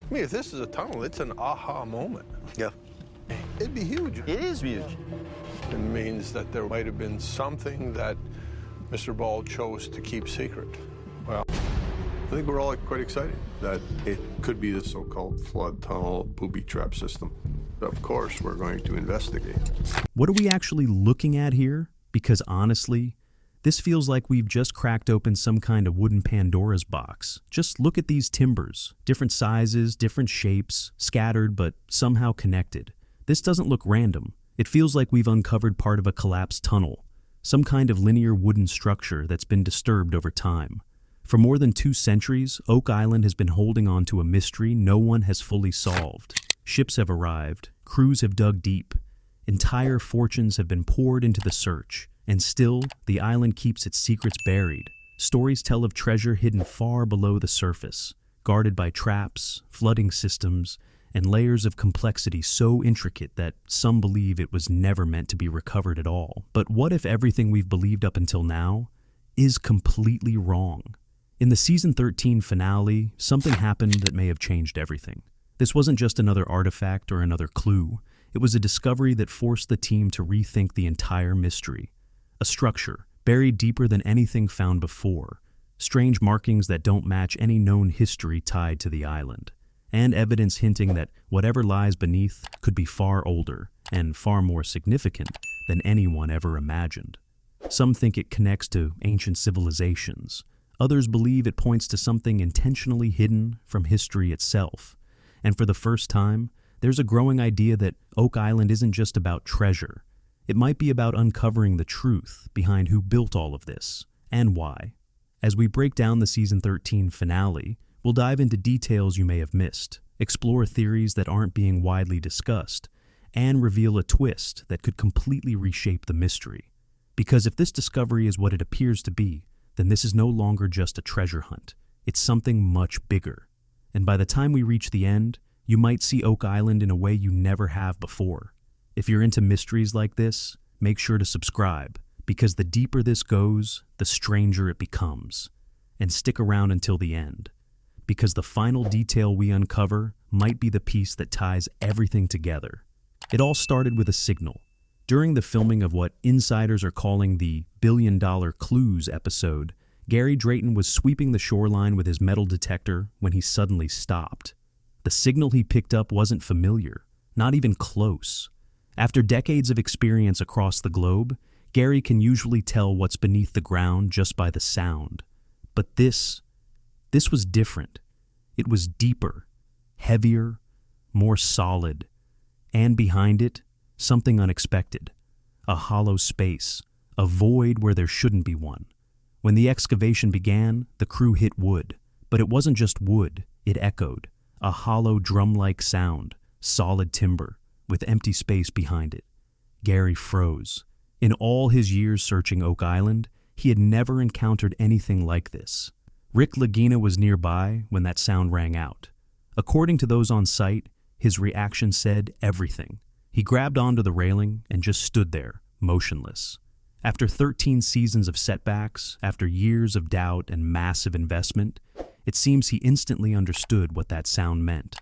I mean, if this is a tunnel, it's an aha moment. Yeah. It'd be huge. It is huge. It means that there might have been something that Mr. Ball chose to keep secret. Well, I think we're all quite excited that it could be the so-called flood tunnel booby trap system. Of course, we're going to investigate. What are we actually looking at here? Because honestly, this feels like we've just cracked open some kind of wooden Pandora's box. Just look at these timbers. Different sizes, different shapes, scattered but somehow connected. This doesn't look random. It feels like we've uncovered part of a collapsed tunnel, some kind of linear wooden structure that's been disturbed over time. For more than 2 centuries, Oak Island has been holding on to a mystery no one has fully solved. Ships have arrived, crews have dug deep, entire fortunes have been poured into the search, and still, the island keeps its secrets buried. Stories tell of treasure hidden far below the surface, guarded by traps, flooding systems, and layers of complexity so intricate that some believe it was never meant to be recovered at all. But what if everything we've believed up until now is completely wrong? In the Season 13 finale, something happened that may have changed everything. This wasn't just another artifact or another clue. It was a discovery that forced the team to rethink the entire mystery. A structure, buried deeper than anything found before. Strange markings that don't match any known history tied to the island. And evidence hinting that whatever lies beneath could be far older and far more significant than anyone ever imagined. Some think it connects to ancient civilizations. Others believe it points to something intentionally hidden from history itself. And for the first time, there's a growing idea that Oak Island isn't just about treasure. It might be about uncovering the truth behind who built all of this, and why. As we break down the Season 13 finale, we'll dive into details you may have missed, explore theories that aren't being widely discussed, and reveal a twist that could completely reshape the mystery. Because if this discovery is what it appears to be, then this is no longer just a treasure hunt. It's something much bigger. And by the time we reach the end, you might see Oak Island in a way you never have before. If you're into mysteries like this, make sure to subscribe, because the deeper this goes, the stranger it becomes. And stick around until the end, because the final detail we uncover might be the piece that ties everything together. It all started with a signal. During the filming of what insiders are calling the billion-dollar clues episode, Gary Drayton was sweeping the shoreline with his metal detector when he suddenly stopped. The signal he picked up wasn't familiar, not even close. After decades of experience across the globe, Gary can usually tell what's beneath the ground just by the sound. But this was different. It was deeper, heavier, more solid, and behind it, something unexpected. A hollow space, a void where there shouldn't be one. When the excavation began, the crew hit wood, but it wasn't just wood, it echoed. A hollow drum-like sound, solid timber, with empty space behind it. Gary froze. In all his years searching Oak Island, he had never encountered anything like this. Rick Lagina was nearby when that sound rang out. According to those on site, his reaction said everything. He grabbed onto the railing and just stood there, motionless. After 13 seasons of setbacks, after years of doubt and massive investment, it seems he instantly understood what that sound meant.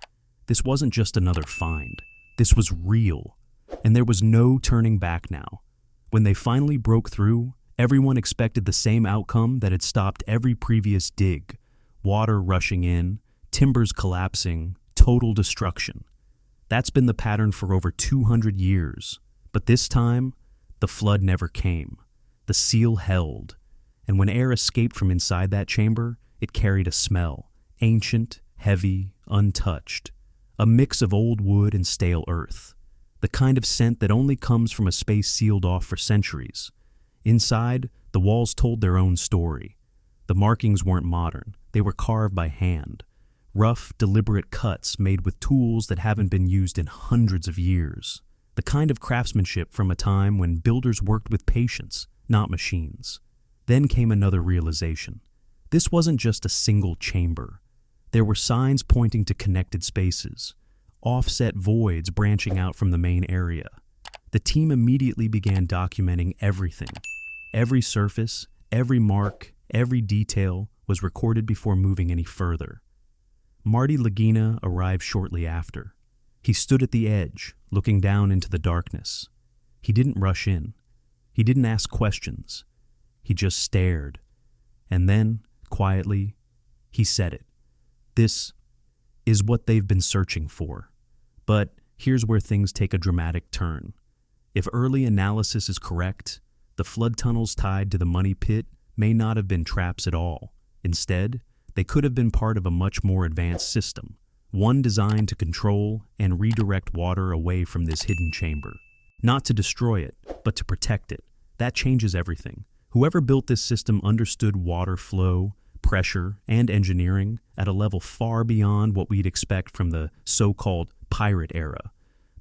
This wasn't just another find. This was real, and there was no turning back now. When they finally broke through, everyone expected the same outcome that had stopped every previous dig. Water rushing in, timbers collapsing, total destruction. That's been the pattern for over 200 years. But this time, the flood never came. The seal held, and when air escaped from inside that chamber, it carried a smell, ancient, heavy, untouched. A mix of old wood and stale earth. The kind of scent that only comes from a space sealed off for centuries. Inside, the walls told their own story. The markings weren't modern. They were carved by hand. Rough, deliberate cuts made with tools that haven't been used in hundreds of years. The kind of craftsmanship from a time when builders worked with patience, not machines. Then came another realization. This wasn't just a single chamber. There were signs pointing to connected spaces, offset voids branching out from the main area. The team immediately began documenting everything. Every surface, every mark, every detail was recorded before moving any further. Marty Lagina arrived shortly after. He stood at the edge, looking down into the darkness. He didn't rush in. He didn't ask questions. He just stared. And then, quietly, he said it. This is what they've been searching for. But here's where things take a dramatic turn. If early analysis is correct, the flood tunnels tied to the money pit may not have been traps at all. Instead, they could have been part of a much more advanced system, one designed to control and redirect water away from this hidden chamber. Not to destroy it, but to protect it. That changes everything. Whoever built this system understood water flow, pressure, and engineering at a level far beyond what we'd expect from the so-called pirate era.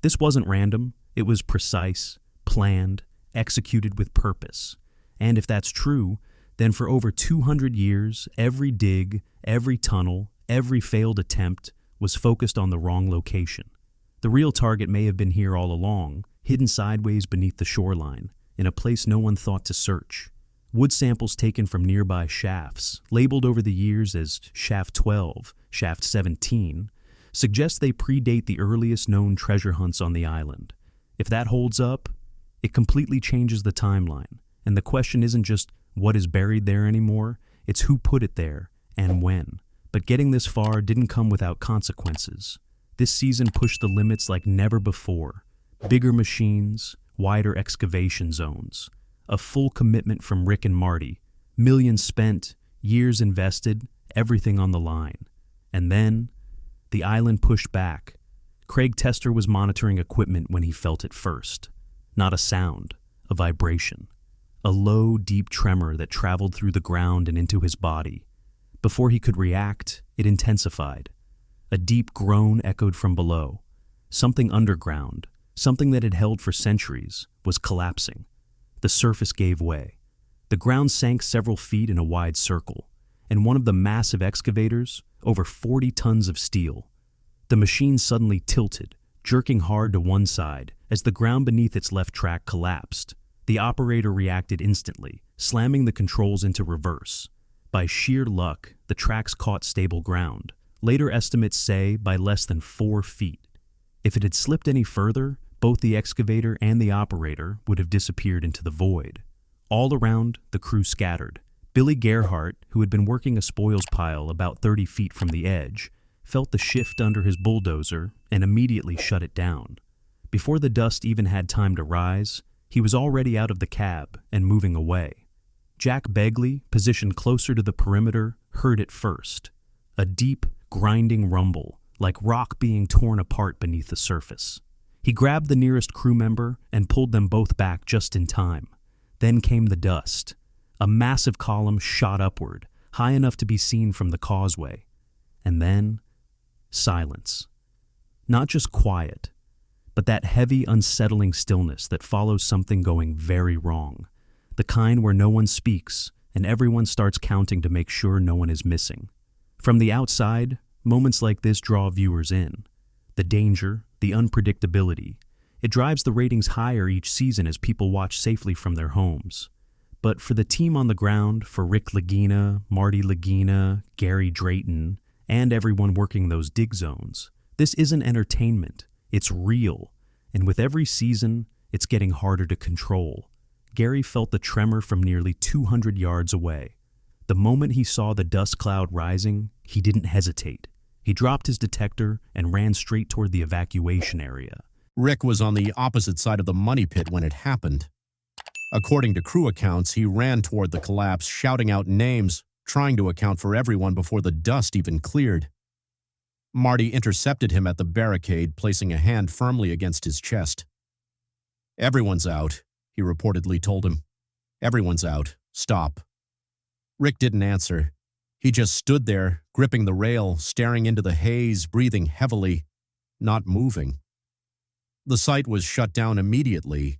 This wasn't random. It was precise, planned, executed with purpose. And if that's true, then for over 200 years, every dig, every tunnel, every failed attempt was focused on the wrong location. The real target may have been here all along, hidden sideways beneath the shoreline, in a place no one thought to search. Wood samples taken from nearby shafts, labeled over the years as Shaft 12, Shaft 17, suggest they predate the earliest known treasure hunts on the island. If that holds up, it completely changes the timeline, and the question isn't just what is buried there anymore, it's who put it there and when. But getting this far didn't come without consequences. This season pushed the limits like never before. Bigger machines, wider excavation zones. A full commitment from Rick and Marty. Millions spent, years invested, everything on the line. And then, the island pushed back. Craig Tester was monitoring equipment when he felt it first. Not a sound, a vibration. A low, deep tremor that traveled through the ground and into his body. Before he could react, it intensified. A deep groan echoed from below. Something underground, something that had held for centuries, was collapsing. The surface gave way. The ground sank several feet in a wide circle, and one of the massive excavators, over 40 tons of steel. The machine suddenly tilted, jerking hard to one side as the ground beneath its left track collapsed. The operator reacted instantly, slamming the controls into reverse. By sheer luck, the tracks caught stable ground. Later estimates say by less than 4 feet. If it had slipped any further, both the excavator and the operator would have disappeared into the void. All around, the crew scattered. Billy Gerhardt, who had been working a spoils pile about 30 feet from the edge, felt the shift under his bulldozer and immediately shut it down. Before the dust even had time to rise, he was already out of the cab and moving away. Jack Begley, positioned closer to the perimeter, heard it first. A deep, grinding rumble, like rock being torn apart beneath the surface. He grabbed the nearest crew member and pulled them both back just in time. Then came the dust. A massive column shot upward, high enough to be seen from the causeway. And then, silence. Not just quiet, but that heavy, unsettling stillness that follows something going very wrong. The kind where no one speaks and everyone starts counting to make sure no one is missing. From the outside, moments like this draw viewers in. The danger, the unpredictability. It drives the ratings higher each season as people watch safely from their homes. But for the team on the ground, for Rick Lagina, Marty Lagina, Gary Drayton, and everyone working those dig zones, this isn't entertainment. It's real. And with every season, it's getting harder to control. Gary felt the tremor from nearly 200 yards away. The moment he saw the dust cloud rising, he didn't hesitate. He dropped his detector and ran straight toward the evacuation area. Rick was on the opposite side of the money pit when it happened. According to crew accounts, he ran toward the collapse, shouting out names, trying to account for everyone before the dust even cleared. Marty intercepted him at the barricade, placing a hand firmly against his chest. "Everyone's out," he reportedly told him. "Everyone's out. Stop." Rick didn't answer. He just stood there, gripping the rail, staring into the haze, breathing heavily, not moving. The site was shut down immediately.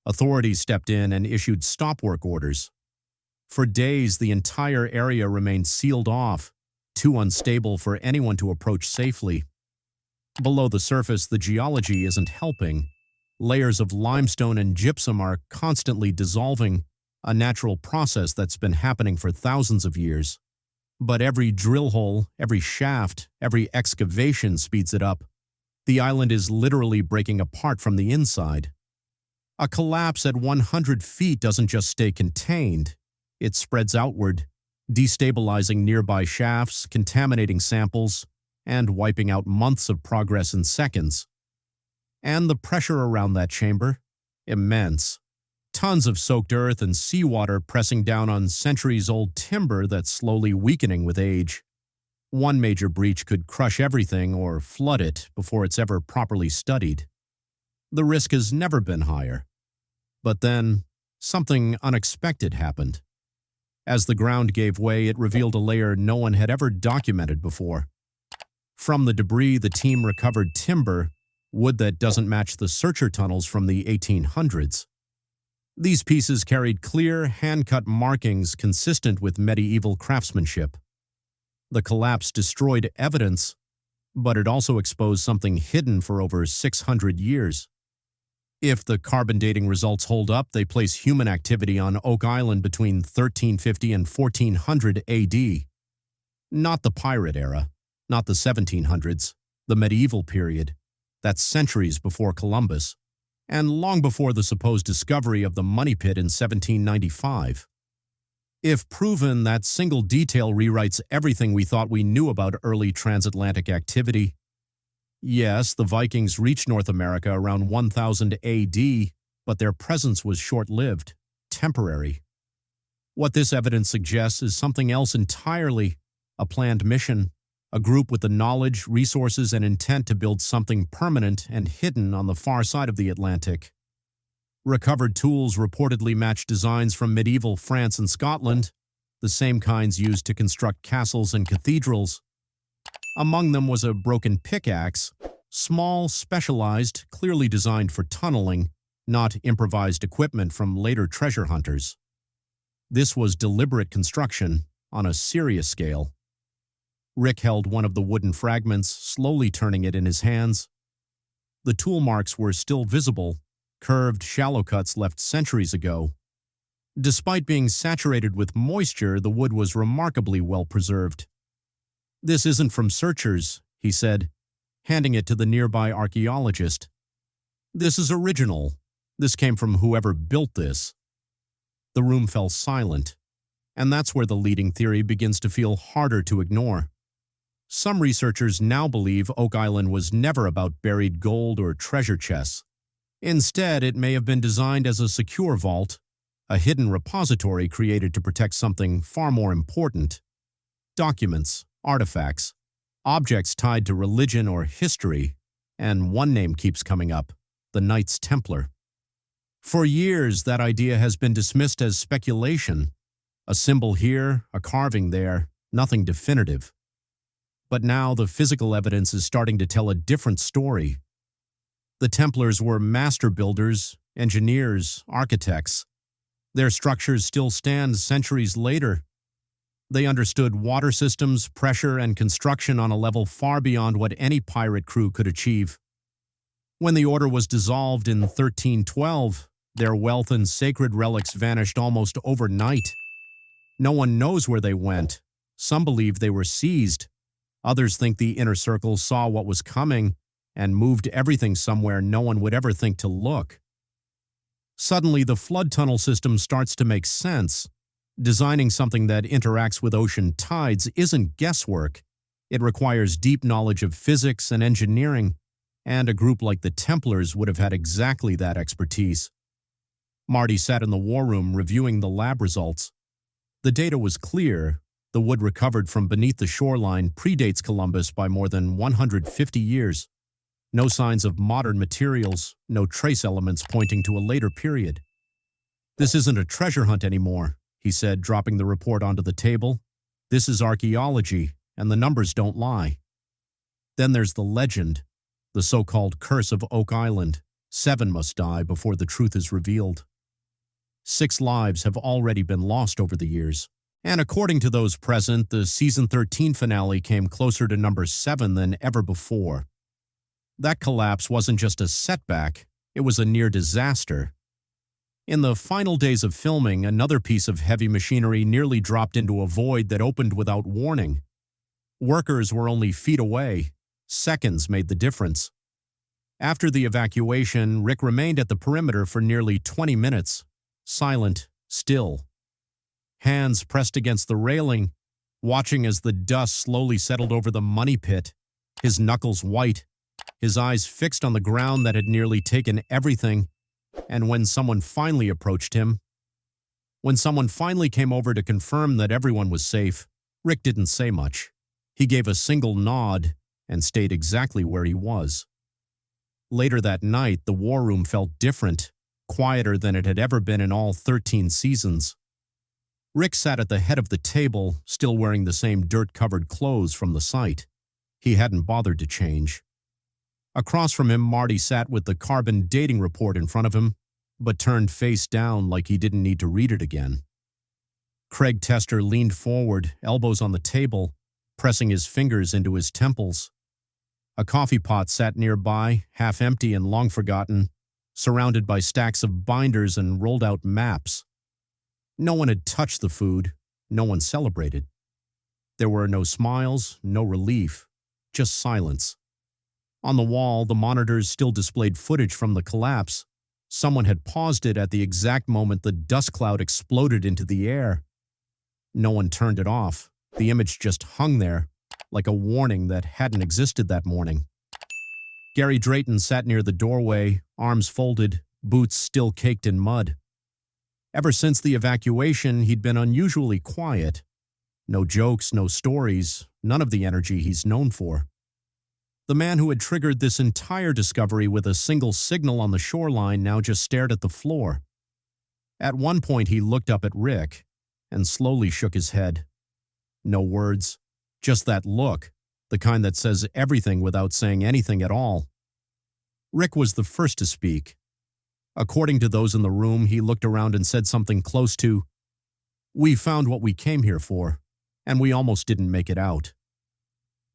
Authorities stepped in and issued stop work orders. For days, the entire area remained sealed off, too unstable for anyone to approach safely. Below the surface, the geology isn't helping. Layers of limestone and gypsum are constantly dissolving, a natural process that's been happening for thousands of years. But every drill hole, every shaft, every excavation speeds it up. The island is literally breaking apart from the inside. A collapse at 100 feet doesn't just stay contained. It spreads outward, destabilizing nearby shafts, contaminating samples, and wiping out months of progress in seconds. And the pressure around that chamber? Immense. Tons of soaked earth and seawater pressing down on centuries-old timber that's slowly weakening with age. One major breach could crush everything or flood it before it's ever properly studied. The risk has never been higher. But then, something unexpected happened. As the ground gave way, it revealed a layer no one had ever documented before. From the debris, the team recovered timber, wood that doesn't match the searcher tunnels from the 1800s. These pieces carried clear, hand-cut markings consistent with medieval craftsmanship. The collapse destroyed evidence, but it also exposed something hidden for over 600 years. If the carbon dating results hold up, they place human activity on Oak Island between 1350 and 1400 AD. Not the pirate era, not the 1700s, the medieval period. That's centuries before Columbus, and long before the supposed discovery of the money pit in 1795. If proven, that single detail rewrites everything we thought we knew about early transatlantic activity. Yes, the Vikings reached North America around 1000 AD, but their presence was short-lived, temporary. What this evidence suggests is something else entirely, a planned mission, a group with the knowledge, resources, and intent to build something permanent and hidden on the far side of the Atlantic. Recovered tools reportedly match designs from medieval France and Scotland, the same kinds used to construct castles and cathedrals. Among them was a broken pickaxe, small, specialized, clearly designed for tunneling, not improvised equipment from later treasure hunters. This was deliberate construction on a serious scale. Rick held one of the wooden fragments, slowly turning it in his hands. The tool marks were still visible, curved, shallow cuts left centuries ago. Despite being saturated with moisture, the wood was remarkably well preserved. "This isn't from searchers," he said, handing it to the nearby archaeologist. "This is original. This came from whoever built this." The room fell silent, and that's where the leading theory begins to feel harder to ignore. Some researchers now believe Oak Island was never about buried gold or treasure chests. Instead, it may have been designed as a secure vault, a hidden repository created to protect something far more important: documents, artifacts, objects tied to religion or history, and one name keeps coming up: the Knights Templar. For years, that idea has been dismissed as speculation, a symbol here, a carving there, nothing definitive. But now the physical evidence is starting to tell a different story. The Templars were master builders, engineers, architects. Their structures still stand centuries later. They understood water systems, pressure, and construction on a level far beyond what any pirate crew could achieve. When the order was dissolved in 1312, their wealth and sacred relics vanished almost overnight. No one knows where they went. Some believe they were seized. Others think the inner circle saw what was coming and moved everything somewhere no one would ever think to look. Suddenly, the flood tunnel system starts to make sense. Designing something that interacts with ocean tides isn't guesswork. It requires deep knowledge of physics and engineering, and a group like the Templars would have had exactly that expertise. Marty sat in the war room reviewing the lab results. The data was clear. The wood recovered from beneath the shoreline predates Columbus by more than 150 years. No signs of modern materials, no trace elements pointing to a later period. "This isn't a treasure hunt anymore," he said, dropping the report onto the table. "This is archaeology, and the numbers don't lie." Then there's the legend, the so-called curse of Oak Island. 7 must die before the truth is revealed. 6 lives have already been lost over the years. And according to those present, the season 13 finale came closer to number 7 than ever before. That collapse wasn't just a setback, it was a near disaster. In the final days of filming, another piece of heavy machinery nearly dropped into a void that opened without warning. Workers were only feet away. Seconds made the difference. After the evacuation, Rick remained at the perimeter for nearly 20 minutes, silent, still. Hands pressed against the railing, watching as the dust slowly settled over the money pit, his knuckles white, his eyes fixed on the ground that had nearly taken everything. And when someone finally approached him, when someone finally came over to confirm that everyone was safe, Rick didn't say much. He gave a single nod and stayed exactly where he was. Later that night, the war room felt different, quieter than it had ever been in all 13 seasons. Rick sat at the head of the table, still wearing the same dirt-covered clothes from the site. He hadn't bothered to change. Across from him, Marty sat with the carbon dating report in front of him, but turned face down like he didn't need to read it again. Craig Tester leaned forward, elbows on the table, pressing his fingers into his temples. A coffee pot sat nearby, half empty and long forgotten, surrounded by stacks of binders and rolled-out maps. No one had touched the food, no one celebrated. There were no smiles, no relief, just silence. On the wall, the monitors still displayed footage from the collapse. Someone had paused it at the exact moment the dust cloud exploded into the air. No one turned it off. The image just hung there, like a warning that hadn't existed that morning. Gary Drayton sat near the doorway, arms folded, boots still caked in mud. Ever since the evacuation, he'd been unusually quiet. No jokes, no stories, none of the energy he's known for. The man who had triggered this entire discovery with a single signal on the shoreline now just stared at the floor. At one point, he looked up at Rick and slowly shook his head. No words, just that look, the kind that says everything without saying anything at all. Rick was the first to speak. According to those in the room, he looked around and said something close to, "We found what we came here for, and we almost didn't make it out."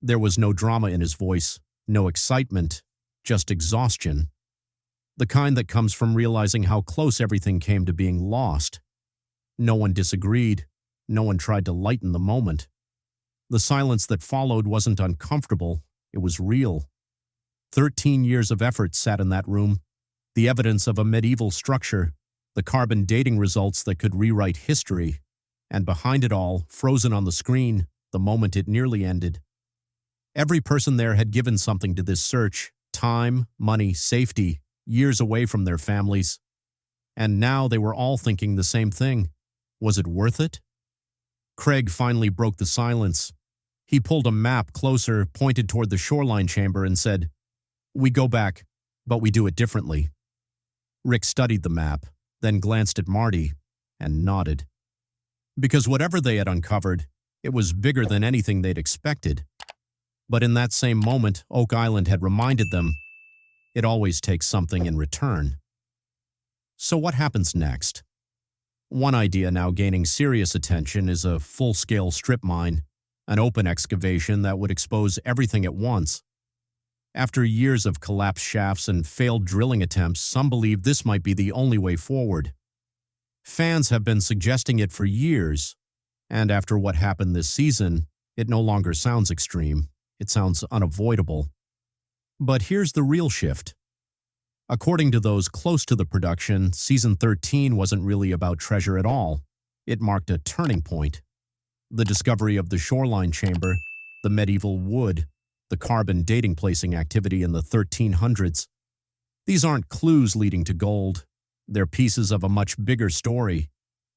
There was no drama in his voice, no excitement, just exhaustion. The kind that comes from realizing how close everything came to being lost. No one disagreed. No one tried to lighten the moment. The silence that followed wasn't uncomfortable. It was real. 13 years of effort sat in that room. The evidence of a medieval structure, the carbon dating results that could rewrite history, and behind it all, frozen on the screen, the moment it nearly ended. Every person there had given something to this search, time, money, safety, years away from their families. And now they were all thinking the same thing. Was it worth it? Craig finally broke the silence. He pulled a map closer, pointed toward the shoreline chamber and said, "We go back, but we do it differently." Rick studied the map, then glanced at Marty, and nodded. Because whatever they had uncovered, it was bigger than anything they'd expected. But in that same moment, Oak Island had reminded them, it always takes something in return. So what happens next? One idea now gaining serious attention is a full-scale strip mine, an open excavation that would expose everything at once. After years of collapsed shafts and failed drilling attempts, some believe this might be the only way forward. Fans have been suggesting it for years, and after what happened this season, it no longer sounds extreme. It sounds unavoidable. But here's the real shift. According to those close to the production, Season 13 wasn't really about treasure at all. It marked a turning point. The discovery of the shoreline chamber, the medieval wood, the carbon dating placing activity in the 1300s. These aren't clues leading to gold. They're pieces of a much bigger story.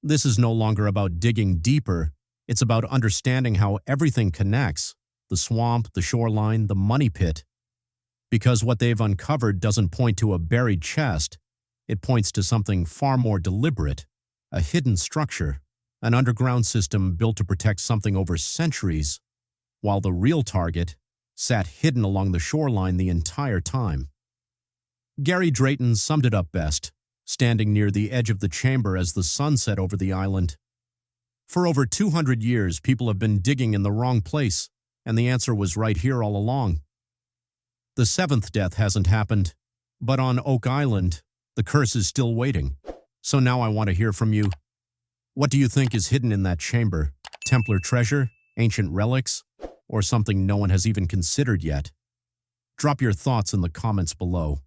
This is no longer about digging deeper. It's about understanding how everything connects. The swamp, the shoreline, the money pit. Because what they've uncovered doesn't point to a buried chest. It points to something far more deliberate, a hidden structure, an underground system built to protect something over centuries, while the real target sat hidden along the shoreline the entire time. Gary Drayton summed it up best, standing near the edge of the chamber as the sun set over the island. For over 200 years, people have been digging in the wrong place, and the answer was right here all along. The seventh death hasn't happened, but on Oak Island, the curse is still waiting. So now I want to hear from you. What do you think is hidden in that chamber? Templar treasure, ancient relics, or something no one has even considered yet? Drop your thoughts in the comments below.